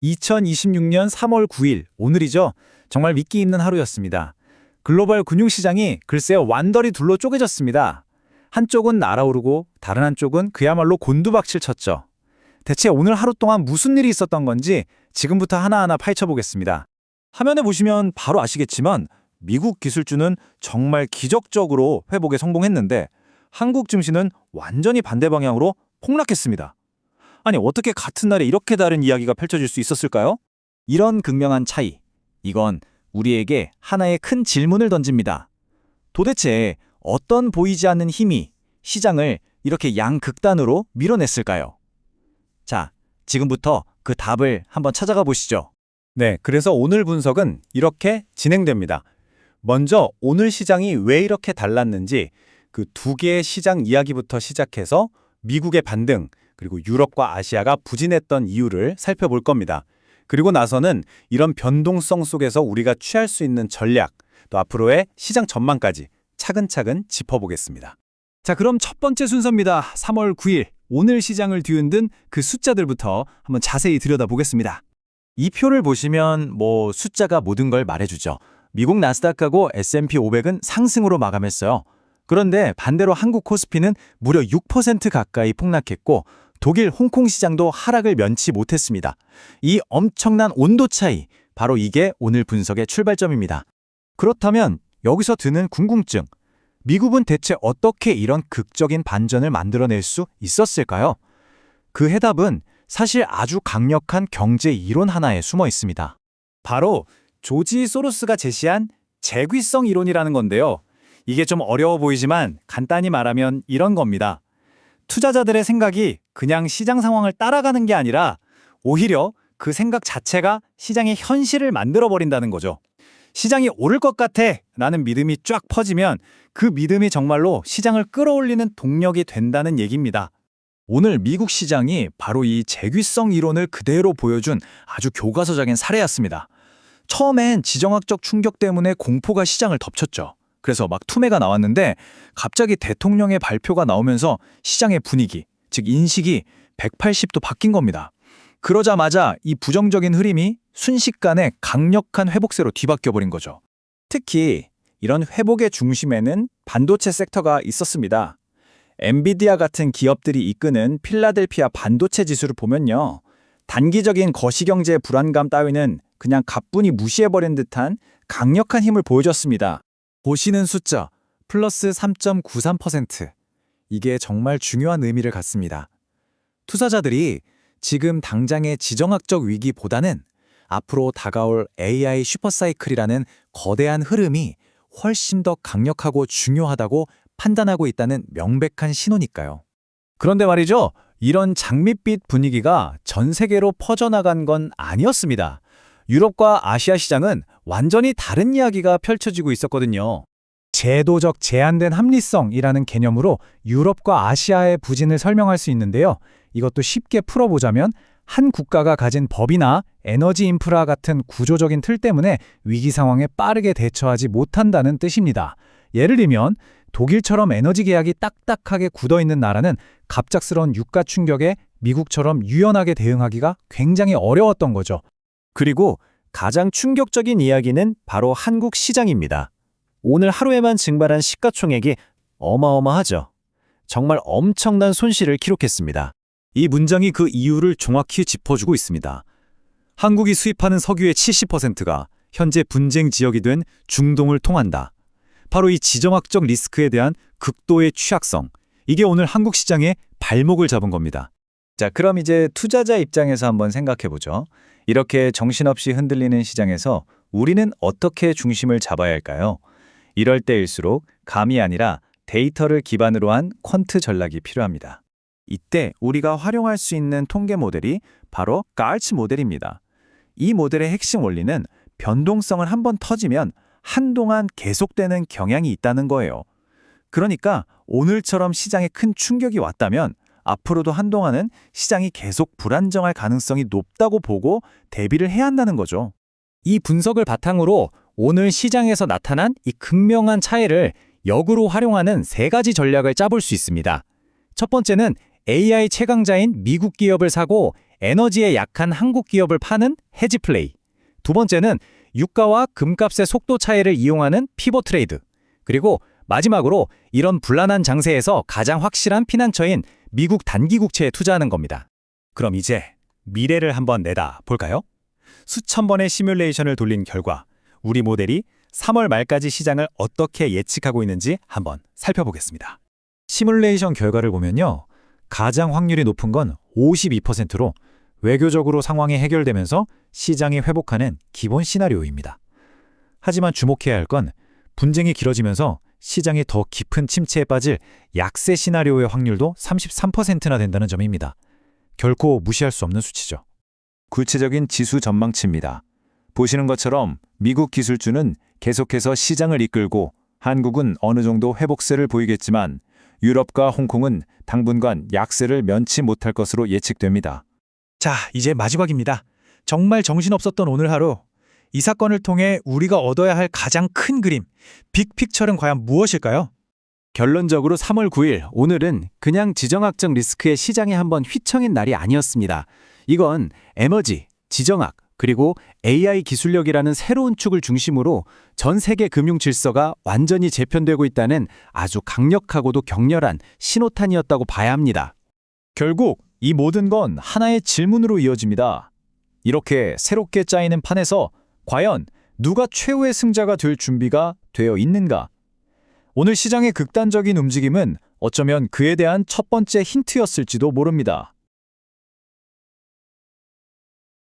2026년 3월 9일, 오늘이죠. 정말 믿기 힘든 하루였습니다. 글로벌 금융시장이 글쎄요 완전히 둘로 쪼개졌습니다. 한쪽은 날아오르고 다른 한쪽은 그야말로 곤두박질 쳤죠. 대체 오늘 하루 동안 무슨 일이 있었던 건지 지금부터 하나하나 파헤쳐보겠습니다. 화면에 보시면 바로 아시겠지만 미국 기술주는 정말 기적적으로 회복에 성공했는데 한국 증시는 완전히 반대 방향으로 폭락했습니다. 아니 어떻게 같은 날에 이렇게 다른 이야기가 펼쳐질 수 있었을까요? 이런 극명한 차이, 이건 우리에게 하나의 큰 질문을 던집니다. 도대체 어떤 보이지 않는 힘이 시장을 이렇게 양극단으로 밀어냈을까요? 자, 지금부터 그 답을 한번 찾아가 보시죠. 네, 그래서 오늘 분석은 이렇게 진행됩니다. 먼저 오늘 시장이 왜 이렇게 달랐는지 그 두 개의 시장 이야기부터 시작해서 미국의 반등, 그리고 유럽과 아시아가 부진했던 이유를 살펴볼 겁니다. 그리고 나서는 이런 변동성 속에서 우리가 취할 수 있는 전략, 또 앞으로의 시장 전망까지 차근차근 짚어보겠습니다. 자, 그럼 첫 번째 순서입니다. 3월 9일, 오늘 시장을 뒤흔든 그 숫자들부터 한번 자세히 들여다보겠습니다. 이 표를 보시면 숫자가 모든 걸 말해주죠. 미국 나스닥하고 S&P 500은 상승으로 마감했어요. 그런데 반대로 한국 코스피는 무려 6% 가까이 폭락했고 독일, 홍콩 시장도 하락을 면치 못했습니다. 이 엄청난 온도 차이, 바로 이게 오늘 분석의 출발점입니다. 그렇다면 여기서 드는 궁금증, 미국은 대체 어떻게 이런 극적인 반전을 만들어낼 수 있었을까요? 그 해답은 사실 아주 강력한 경제 이론 하나에 숨어 있습니다. 바로 조지 소로스가 제시한 재귀성 이론이라는 건데요. 이게 좀 어려워 보이지만 간단히 말하면 이런 겁니다. 투자자들의 생각이 그냥 시장 상황을 따라가는 게 아니라 오히려 그 생각 자체가 시장의 현실을 만들어버린다는 거죠. 시장이 오를 것 같아 라는 믿음이 쫙 퍼지면 그 믿음이 정말로 시장을 끌어올리는 동력이 된다는 얘기입니다. 오늘 미국 시장이 바로 이 재귀성 이론을 그대로 보여준 아주 교과서적인 사례였습니다. 처음엔 지정학적 충격 때문에 공포가 시장을 덮쳤죠. 그래서 막 투매가 나왔는데 갑자기 대통령의 발표가 나오면서 시장의 분위기, 즉 인식이 180도 바뀐 겁니다. 그러자마자 이 부정적인 흐름이 순식간에 강력한 회복세로 뒤바뀌어버린 거죠. 특히 이런 회복의 중심에는 반도체 섹터가 있었습니다. 엔비디아 같은 기업들이 이끄는 필라델피아 반도체 지수를 보면요. 단기적인 거시경제 불안감 따위는 그냥 가뿐히 무시해버린 듯한 강력한 힘을 보여줬습니다. 보시는 숫자 플러스 3.93%. 이게 정말 중요한 의미를 갖습니다. 투자자들이 지금 당장의 지정학적 위기보다는 앞으로 다가올 AI 슈퍼사이클이라는 거대한 흐름이 훨씬 더 강력하고 중요하다고 판단하고 있다는 명백한 신호니까요. 그런데 말이죠. 이런 장밋빛 분위기가 전 세계로 퍼져나간 건 아니었습니다. 유럽과 아시아 시장은 완전히 다른 이야기가 펼쳐지고 있었거든요. 제도적 제한된 합리성이라는 개념으로 유럽과 아시아의 부진을 설명할 수 있는데요. 이것도 쉽게 풀어보자면 한 국가가 가진 법이나 에너지 인프라 같은 구조적인 틀 때문에 위기 상황에 빠르게 대처하지 못한다는 뜻입니다. 예를 들면 독일처럼 에너지 계약이 딱딱하게 굳어있는 나라는 갑작스러운 유가 충격에 미국처럼 유연하게 대응하기가 굉장히 어려웠던 거죠. 그리고 가장 충격적인 이야기는 바로 한국 시장입니다. 오늘 하루에만 증발한 시가총액이 어마어마하죠. 정말 엄청난 손실을 기록했습니다. 이 문장이 그 이유를 정확히 짚어주고 있습니다. 한국이 수입하는 석유의 70%가 현재 분쟁 지역이 된 중동을 통한다. 바로 이 지정학적 리스크에 대한 극도의 취약성, 이게 오늘 한국 시장의 발목을 잡은 겁니다. 자, 그럼 이제 투자자 입장에서 한번 생각해보죠. 이렇게 정신없이 흔들리는 시장에서 우리는 어떻게 중심을 잡아야 할까요? 이럴 때일수록 감이 아니라 데이터를 기반으로 한 퀀트 전략이 필요합니다. 이때 우리가 활용할 수 있는 통계 모델이 바로 가르츠 모델입니다. 이 모델의 핵심 원리는 변동성을 한번 터지면 한동안 계속되는 경향이 있다는 거예요. 그러니까 오늘처럼 시장에 큰 충격이 왔다면 앞으로도 한동안은 시장이 계속 불안정할 가능성이 높다고 보고 대비를 해야 한다는 거죠. 이 분석을 바탕으로 오늘 시장에서 나타난 이 극명한 차이를 역으로 활용하는 세 가지 전략을 짜볼 수 있습니다. 첫 번째는 AI 최강자인 미국 기업을 사고 에너지에 약한 한국 기업을 파는 헤지 플레이. 두 번째는 유가와 금값의 속도 차이를 이용하는 피벗 트레이드. 그리고 마지막으로 이런 불안한 장세에서 가장 확실한 피난처인 미국 단기국채에 투자하는 겁니다. 그럼 이제 미래를 한번 내다 볼까요? 수천 번의 시뮬레이션을 돌린 결과 우리 모델이 3월 말까지 시장을 어떻게 예측하고 있는지 한번 살펴보겠습니다. 시뮬레이션 결과를 보면요. 가장 확률이 높은 건 52%로 외교적으로 상황이 해결되면서 시장이 회복하는 기본 시나리오입니다. 하지만 주목해야 할 건 분쟁이 길어지면서 시장이 더 깊은 침체에 빠질 약세 시나리오의 확률도 33%나 된다는 점입니다. 결코 무시할 수 없는 수치죠. 구체적인 지수 전망치입니다. 보시는 것처럼 미국 기술주는 계속해서 시장을 이끌고 한국은 어느 정도 회복세를 보이겠지만 유럽과 홍콩은 당분간 약세를 면치 못할 것으로 예측됩니다. 자, 이제 마지막입니다. 정말 정신없었던 오늘 하루. 이 사건을 통해 우리가 얻어야 할 가장 큰 그림, 빅픽처는 과연 무엇일까요? 결론적으로 3월 9일 오늘은 그냥 지정학적 리스크의 시장에 한번 휘청인 날이 아니었습니다. 이건 에너지, 지정학, 그리고 AI 기술력이라는 새로운 축을 중심으로 전 세계 금융 질서가 완전히 재편되고 있다는 아주 강력하고도 격렬한 신호탄이었다고 봐야 합니다. 결국 이 모든 건 하나의 질문으로 이어집니다. 이렇게 새롭게 짜이는 판에서 과연 누가 최후의 승자가 될 준비가 되어 있는가? 오늘 시장의 극단적인 움직임은 어쩌면 그에 대한 첫 번째 힌트였을지도 모릅니다.